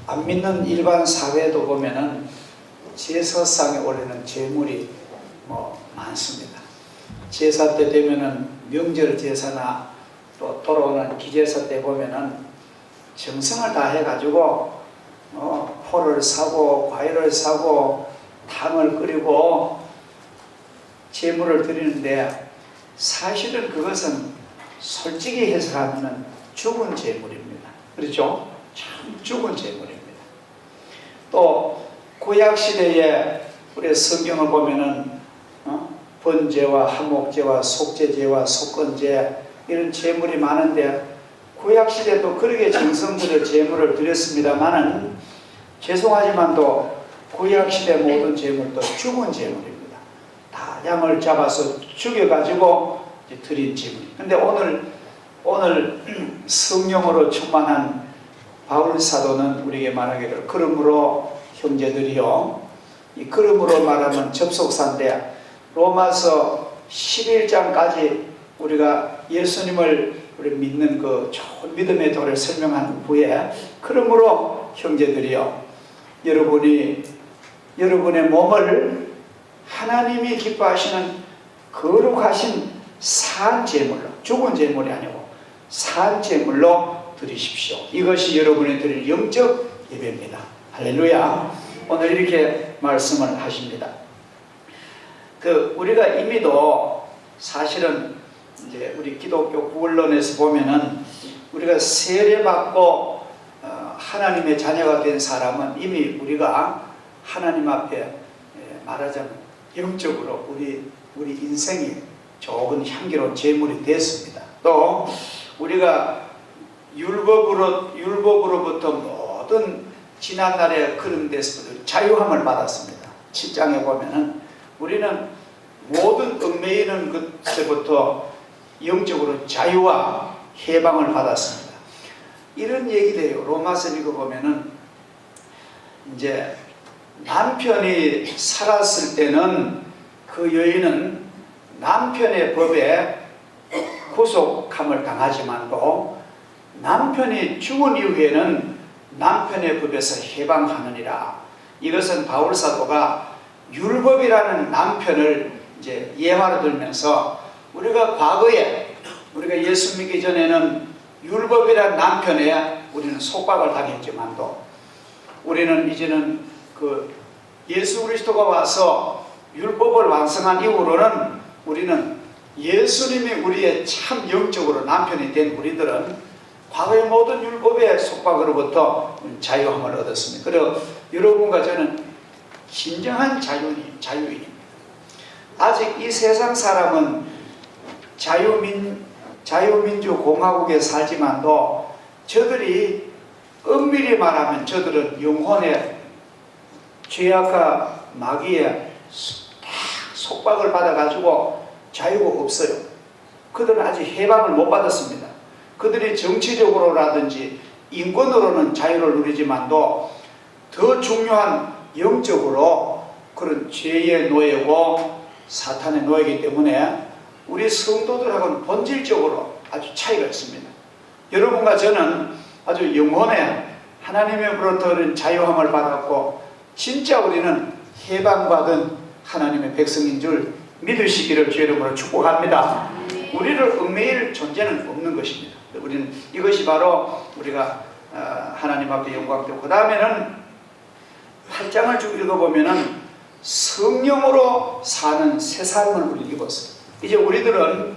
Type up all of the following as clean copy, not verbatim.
안 믿는 일반 사회도 보면은 제사상에 올리는 제물이 많습니다. 제사 때 되면은 명절 제사나 또 돌아오는 기제사 때 보면은 정성을 다해 가지고 포를 사고 과일을 사고 탕을 끓이고 제물을 드리는데, 사실은 그것은 솔직히 해석하면 죽은 제물입니다. 그렇죠? 참 죽은 제물입니다. 또 구약 시대에 우리 성경을 보면은 번제와 화목제와 속죄제와 속건제 이런 제물이 많은데, 구약 시대도 그렇게 정성들여 제물을 드렸습니다만은 죄송하지만도 구약 시대 모든 제물도 죽은 제물입니다. 다 양을 잡아서 죽여가지고 드린 제물. 근데 오늘 성령으로 충만한 바울 사도는 우리에게 말하기를, 그러므로 형제들이요, 이 그러므로 말하면 접속사인데, 로마서 11장까지 우리가 예수님을 우리 믿는 그 좋은 믿음의 도를 설명한 후에, 그러므로 형제들이요, 여러분의 몸을 하나님이 기뻐하시는 거룩하신 산 제물로, 죽은 제물이 아니고 산 제물로 드리십시오. 이것이 여러분이 드릴 영적 예배입니다. 할렐루야. 오늘 이렇게 말씀을 하십니다. 우리가 이미도 사실은 이제 우리 기독교 구원론에서 보면은 우리가 세례받고 하나님의 자녀가 된 사람은 이미 우리가 하나님 앞에 말하자면 영적으로 우리 인생이 좋은 향기로운 제물이 됐습니다. 또 우리가 율법으로부터 모든 지난날에 그런 데서부터 자유함을 받았습니다. 7장에 보면은 우리는 모든 얽매이는 것에부터 영적으로 자유와 해방을 받았습니다. 이런 얘기돼요. 로마서 읽어보면은 이제 남편이 살았을 때는 그 여인은 남편의 법에 구속함을 당하지만도 남편이 죽은 이후에는 남편의 법에서 해방하느니라. 이것은 바울 사도가 율법이라는 남편을 이제 예화로 들면서, 우리가 과거에 우리가 예수 믿기 전에는 율법이라는 남편에 우리는 속박을 당했지만도, 우리는 이제는 예수 그리스도가 와서 율법을 완성한 이후로는 우리는 예수님이 우리의 참 영적으로 남편이 된 우리들은 과거의 모든 율법의 속박으로부터 자유함을 얻었습니다. 그리고 여러분과 저는 진정한 자유인입니다. 아직 이 세상 사람은 자유민주 공화국에 살지만도 저들이 엄밀히 말하면 저들은 영혼의 죄악과 마귀에 속박을 받아가지고 자유가 없어요. 그들은 아직 해방을 못 받았습니다. 그들이 정치적으로라든지 인권으로는 자유를 누리지만도 더 중요한 영적으로 그런 죄의 노예고 사탄의 노예이기 때문에 우리 성도들하고는 본질적으로 아주 차이가 있습니다. 여러분과 저는 아주 영혼의 하나님으로부터 자유함을 받았고, 진짜 우리는 해방받은 하나님의 백성인 줄 믿으시기를 주의 이름으로 축복합니다. 우리를 얽매일 존재는 없는 것입니다. 우리는 이것이 바로 우리가 하나님 앞에 영광되고, 그 다음에는 8장을 쭉 읽어보면은 성령으로 사는 새 삶을 우리 입었어요. 이제 우리들은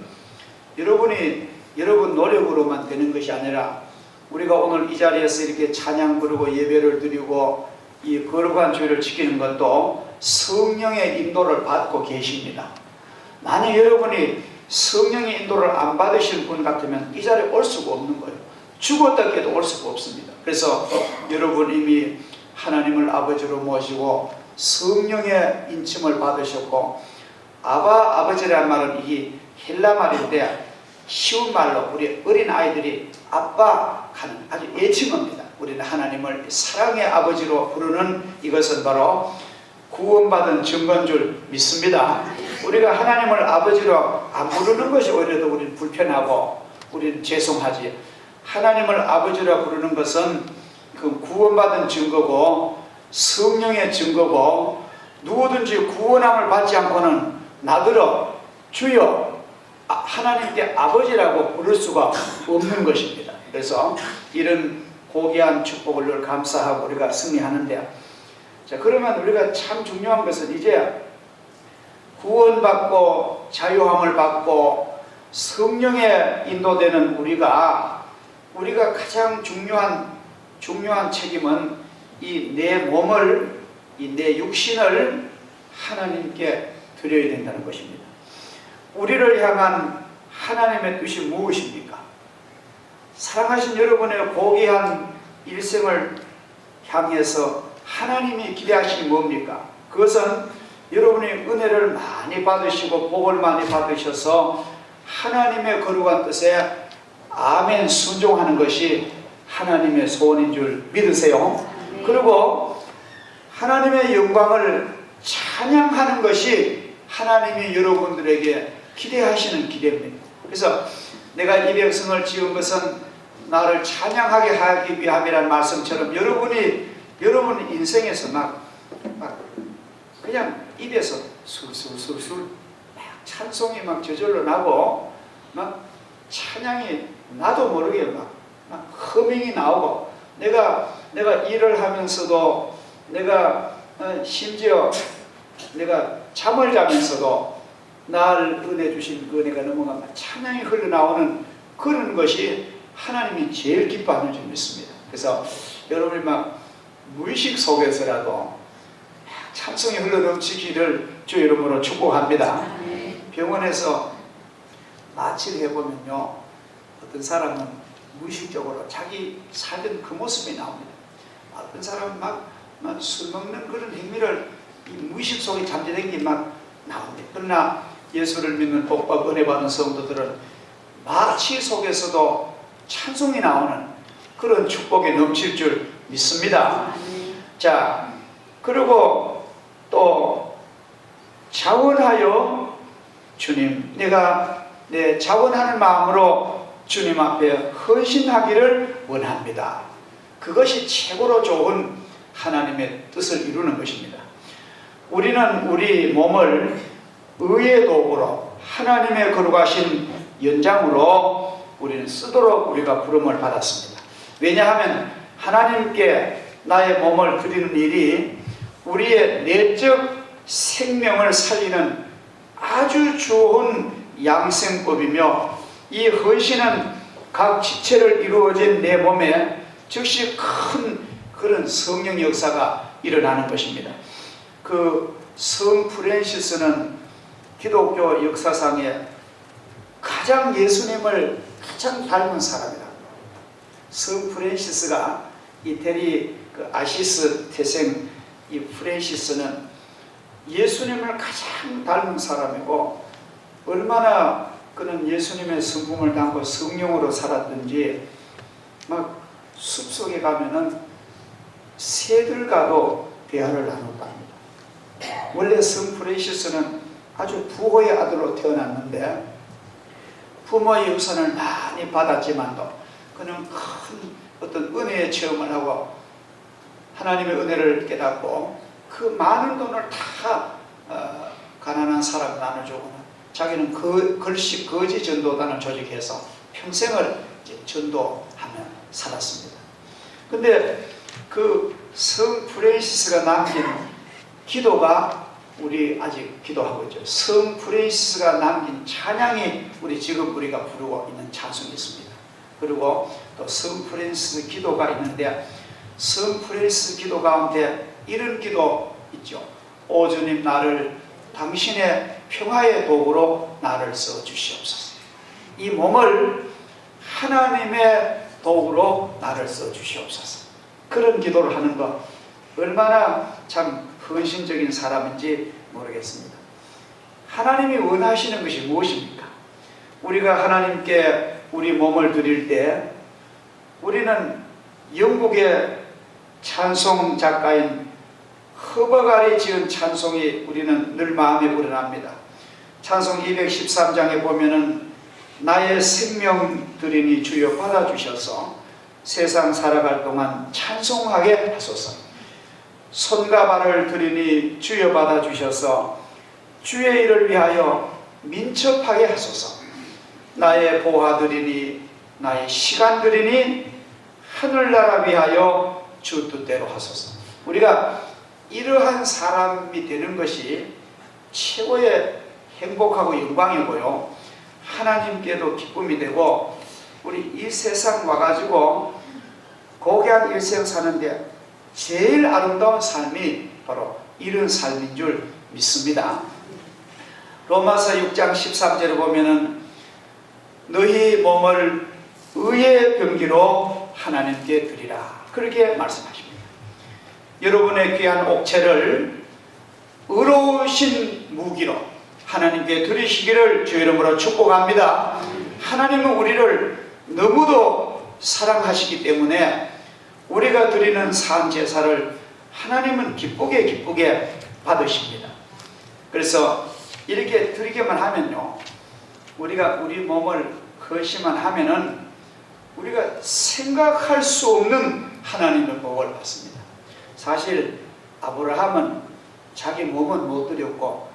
여러분 노력으로만 되는 것이 아니라, 우리가 오늘 이 자리에서 이렇게 찬양 부르고 예배를 드리고 이 거룩한 주의를 지키는 것도 성령의 인도를 받고 계십니다. 만약 여러분이 성령의 인도를 안 받으실 분 같으면 이 자리에 올 수가 없는 거예요. 죽었다 해도 올 수가 없습니다. 그래서 여러분 이미 하나님을 아버지로 모시고 성령의 인침을 받으셨고, 아버지라는 말은 이 헬라 말인데 쉬운 말로 우리 어린 아이들이 아빠 하는 아주 애칭어입니다. 우리는 하나님을 사랑의 아버지로 부르는 이것은 바로 구원받은 증거인 줄 믿습니다. 우리가 하나님을 아버지로 안 부르는 것이 오히려 더 우리는 불편하고 우리는 죄송하지. 하나님을 아버지로 부르는 것은 그 구원받은 증거고 성령의 증거고 누구든지 구원함을 받지 않고는 나더러 주여 하나님께 아버지라고 부를 수가 없는 것입니다. 그래서 이런 고귀한 축복을 늘 감사하고 우리가 승리하는데, 자, 그러면 우리가 참 중요한 것은 이제 구원받고 자유함을 받고 성령에 인도되는 우리가 가장 중요한 책임은 이 내 몸을, 이 내 육신을 하나님께 드려야 된다는 것입니다. 우리를 향한 하나님의 뜻이 무엇입니까? 사랑하신 여러분의 고귀한 일생을 향해서 하나님이 기대하시는 뭡니까? 그것은 여러분이 은혜를 많이 받으시고 복을 많이 받으셔서 하나님의 거룩한 뜻에 아멘 순종하는 것이 하나님의 소원인 줄 믿으세요. 그리고 하나님의 영광을 찬양하는 것이 하나님이 여러분들에게 기대하시는 기대입니다. 그래서 내가 이 백성을 지은 것은 나를 찬양하게 하기 위함이라는 말씀처럼 여러분 인생에서 막 그냥 입에서 술술술술 막 찬송이 막 저절로 나고 막 찬양이 나도 모르게 막 허밍이 나오고 내가 일을 하면서도 내가 심지어 내가 잠을 자면서도 나를 은혜 주신 그 은혜가 넘어가면 찬양이 흘러나오는 그런 것이 하나님이 제일 기뻐하는 줄 믿습니다. 그래서 여러분이 막 무의식 속에서라도 찬송이 흘러넘치기를 주 이름으로 축복합니다. 병원에서 마취를 해보면요, 어떤 사람은 무의식적으로 자기 살던 그 모습이 나옵니다. 어떤 사람은 막 술 먹는 그런 행위를 이 무의식 속에 잠재된 게 막 나옵니다. 그러나 예수를 믿는 복받 은혜 받은 성도들은 마취 속에서도 찬송이 나오는 그런 축복이 넘칠 줄 믿습니다. 자, 그리고 또 자원하여 주님, 내가 내 자원하는 마음으로 주님 앞에 헌신하기를 원합니다. 그것이 최고로 좋은 하나님의 뜻을 이루는 것입니다. 우리는 우리 몸을 의의 도구로 하나님의 거룩하신 연장으로 우리는 쓰도록 우리가 부름을 받았습니다. 왜냐하면 하나님께 나의 몸을 드리는 일이 우리의 내적 생명을 살리는 아주 좋은 양생법이며, 이 헌신은 각 지체를 이루어진 내 몸에 즉시 큰 그런 성령 역사가 일어나는 것입니다. 그 성 프랜시스는 기독교 역사상에 가장 예수님을 가장 닮은 사람이다. 성 프랜시스가 이태리 그 아시스 태생 이 프랜시스는 예수님을 가장 닮은 사람이고, 얼마나 그는 예수님의 성품을 담고 성령으로 살았든지 막 숲속에 가면은 새들과도 대화를 나눴답니다. 원래 성 프랜시스는 아주 부호의 아들로 태어났는데 부모의 유산을 많이 받았지만도 그는 큰 어떤 은혜의 체험을 하고 하나님의 은혜를 깨닫고 그 많은 돈을 다 가난한 사람 나눠주고는 자기는 글씨 거지 전도단을 조직해서 평생을 이제 전도하며 살았습니다. 근데 그 성 프랜시스가 남긴 기도가 우리 아직 기도하고 있죠. 성 프랜시스가 남긴 찬양이 지금 우리가 부르고 있는 찬송이 있습니다. 그리고 또 성 프랜시스 기도가 있는데, 성 프랜시스 기도 가운데 이런 기도 있죠. 오 주님, 나를 당신의 평화의 도구로 나를 써주시옵소서. 이 몸을 하나님의 도구로 나를 써주시옵소서. 그런 기도를 하는 것, 얼마나 참 헌신적인 사람인지 모르겠습니다. 하나님이 원하시는 것이 무엇입니까? 우리가 하나님께 우리 몸을 드릴 때 우리는 영국의 찬송 작가인 허버갈이 지은 찬송이 우리는 늘 마음에 우러납니다. 찬송 213장에 보면은 나의 생명 드리니 주여 받아주셔서 세상 살아갈 동안 찬송하게 하소서. 손과 발을 들이니 주여 받아주셔서 주의 일을 위하여 민첩하게 하소서. 나의 보화들이니 나의 시간들이니 하늘나라 위하여 주 뜻대로 하소서. 우리가 이러한 사람이 되는 것이 최고의 행복하고 영광이고요, 하나님께도 기쁨이 되고, 우리 이 세상 와가지고 고귀한 일생 사는데 제일 아름다운 삶이 바로 이런 삶인 줄 믿습니다. 로마서 6장 13절에 보면은 너희 몸을 의의 병기로 하나님께 드리라, 그렇게 말씀하십니다. 여러분의 귀한 옥체를 의로우신 무기로 하나님께 드리시기를 주 이름으로 축복합니다. 하나님은 우리를 너무도 사랑하시기 때문에 우리가 드리는 산 제사를 하나님은 기쁘게 받으십니다. 그래서 이렇게 드리기만 하면요, 우리가 우리 몸을 헌신만 하면은 우리가 생각할 수 없는 하나님의 복을 받습니다. 사실 아브라함은 자기 몸은 못 드렸고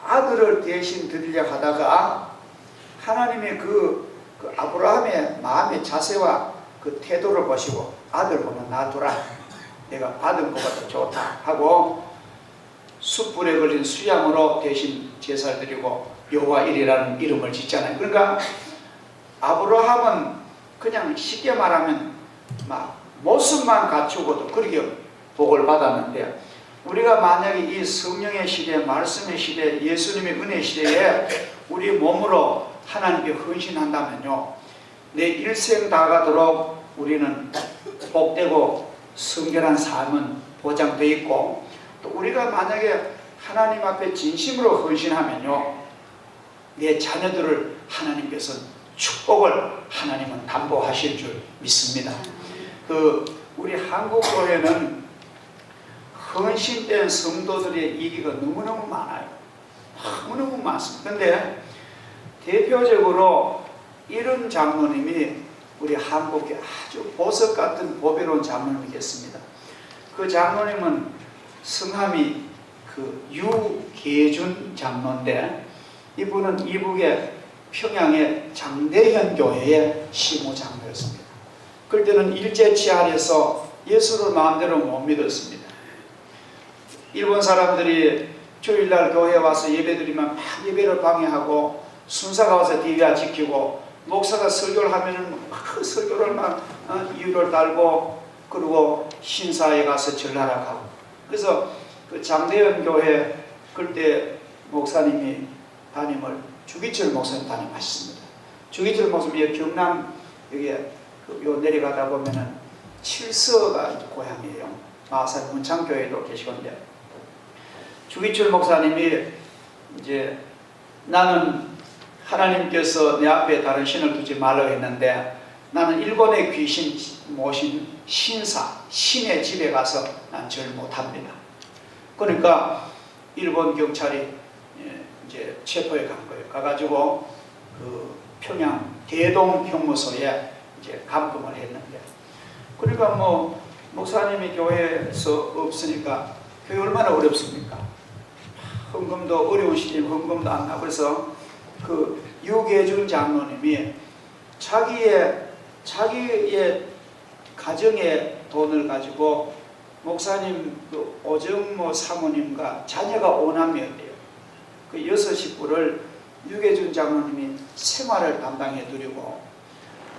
아들을 대신 드리려고 하다가 하나님의 그 아브라함의 마음의 자세와 그 태도를 보시고 아들 보면 놔두라, 내가 받은 것보다 더 좋다 하고 숯불에 걸린 수양으로 대신 제사를 드리고 여호와일이라는 이름을 짓잖아요. 그러니까 아브라함은 그냥 쉽게 말하면 막 모습만 갖추고도 그렇게 복을 받았는데, 우리가 만약에 이 성령의 시대, 말씀의 시대, 예수님의 은혜 시대에 우리 몸으로 하나님께 헌신한다면요, 내 일생 다 가도록 우리는 복되고 성결한 삶은 보장되어 있고, 또 우리가 만약에 하나님 앞에 진심으로 헌신하면요, 내 자녀들을 하나님께서 축복을 하나님은 담보하실 줄 믿습니다. 우리 한국 교회는 헌신된 성도들의 얘기가 너무너무 많아요. 너무너무 많습니다. 근데 대표적으로 이런 장로님이 우리 한국에 아주 보석 같은 보배로운 장로님이 계십니다. 그 장로님은 성함이 유계준 장로인데, 이분은 이북의 평양의 장대현 교회의 시무장로였습니다. 그때는 일제치 아래서 예수를 마음대로 못 믿었습니다. 일본 사람들이 주일날 교회에 와서 예배드리면 막 예배를 방해하고, 순사가 와서 뒤에 지키고, 목사가 설교를 하면은 그 설교를 막 이유를 달고, 그리고 신사에 가서 전락하고. 그래서 그 장대현 교회 그때 목사님이 담임을 주기철 목사님 담임하셨습니다. 주기철 목사님이 경남 여기 요 내려가다 보면은 칠서가 고향이에요. 마산 문창교회도 계시건데, 주기철 목사님이 이제 나는 하나님께서 내 앞에 다른 신을 두지 말라고 했는데, 나는 일본의 귀신 모신 신의 집에 가서 난 절 못합니다. 그러니까 일본 경찰이 이제 체포해 간 거예요. 가가지고 그 평양 대동 형무소에 이제 감금을 했는데, 그러니까 뭐 목사님이 교회에서 없으니까 교회 얼마나 어렵습니까? 헌금도 어려운 시기에 헌금도 안 나고. 그래서 그 유계준 장로님이 자기의 가정의 돈을 가지고 목사님 그 오정모 사모님과 자녀가 5남매였대요. 그 6 식구를 유계준 장로님이 생활을 담당해 드리고,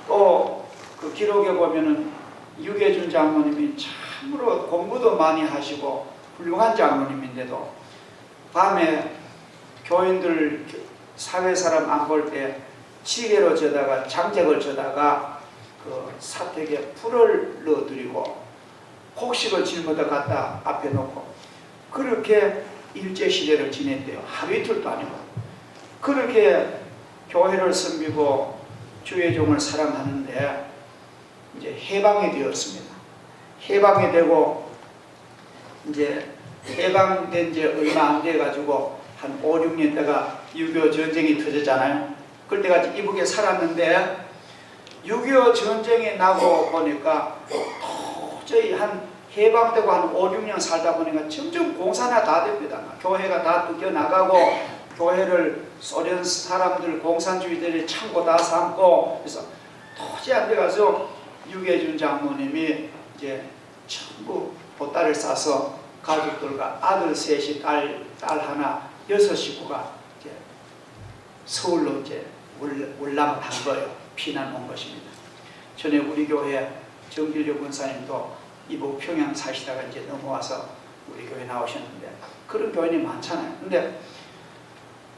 또 그 기록에 보면은 유계준 장로님이 참으로 공부도 많이 하시고 훌륭한 장로님인데도 밤에 교인들 사회사람 안 볼 때 지게로 져다가 장작을 져다가 그 사택에 풀을 넣어드리고 곡식을 짊어다 갖다 앞에 놓고 그렇게 일제시대를 지냈대요. 하루 이틀도 아니고. 그렇게 교회를 섬기고 주의 종을 사랑하는데 이제 해방이 되었습니다. 해방이 되고 이제 해방된 지 얼마 안 돼 가지고 한 5, 6년 때가 6.25 전쟁이 터졌잖아요. 그때까지 이북에 살았는데 6.25 전쟁이 나고 보니까 도저히 한 해방되고 한 5, 6년 살다 보니까 점점 공산화 다 됩니다. 교회가 다 뜯겨나가고 교회를 소련 사람들 공산주의들이 창고 다 삼고 그래서 도저히 안 돼가지고 유계준 장모님이 이제 전부 보따리를 싸서 가족들과 아들 셋이 딸 하나 6식구가 이제 서울로 이제 월남을 한 거예요. 피난 온 것입니다. 전에 우리 교회 정길조 권사님도 이북 평양 사시다가 이제 넘어와서 우리 교회 나오셨는데 그런 교인이 많잖아요. 근데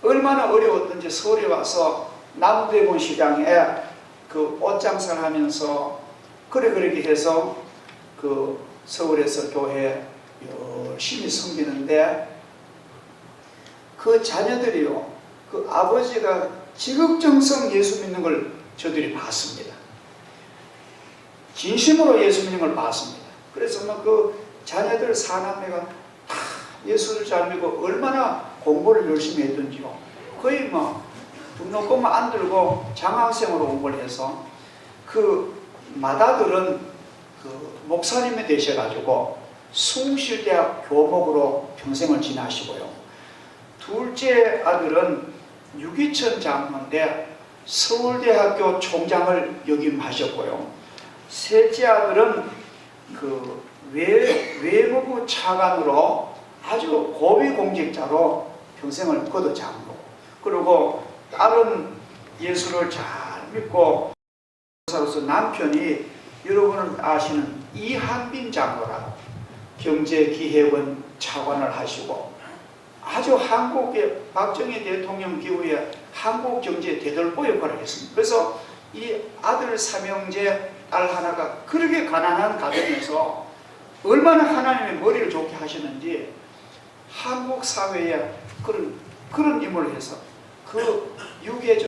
얼마나 어려웠던지 서울에 와서 남대문 시장에 그 옷장사를 하면서 그렇게 해서 그 서울에서 교회 열심히 섬기는데 그 자녀들이요, 그 아버지가 지극정성 예수 믿는 걸 저들이 봤습니다. 진심으로 예수 믿는 걸 봤습니다. 그래서 뭐 그 자녀들 사남매가 다 예수를 잘 믿고 얼마나 공부를 열심히 했던지요. 거의 뭐 등록금만 안 들고 장학생으로 공부를 해서 그 맏아들은 그 목사님이 되셔가지고 숭실대학 교목으로 평생을 지나시고요. 둘째 아들은 유기천 장로인데 서울대학교 총장을 역임하셨고요. 셋째 아들은 그 외무부 차관으로 아주 고위공직자로 평생을 거둬 장로. 그리고 딸은 예수를 잘 믿고 사로서 남편이 여러분은 아시는 이한빈 장로라고 경제기획원 차관을 하시고 아주 한국의 박정희 대통령 기후에 한국 경제의 대들보 역할을 했습니다. 그래서 이 아들 삼형제 딸 하나가 그렇게 가난한 가정에서 얼마나 하나님의 머리를 좋게 하시는지 한국 사회에 그런 임무를 해서 그 유괴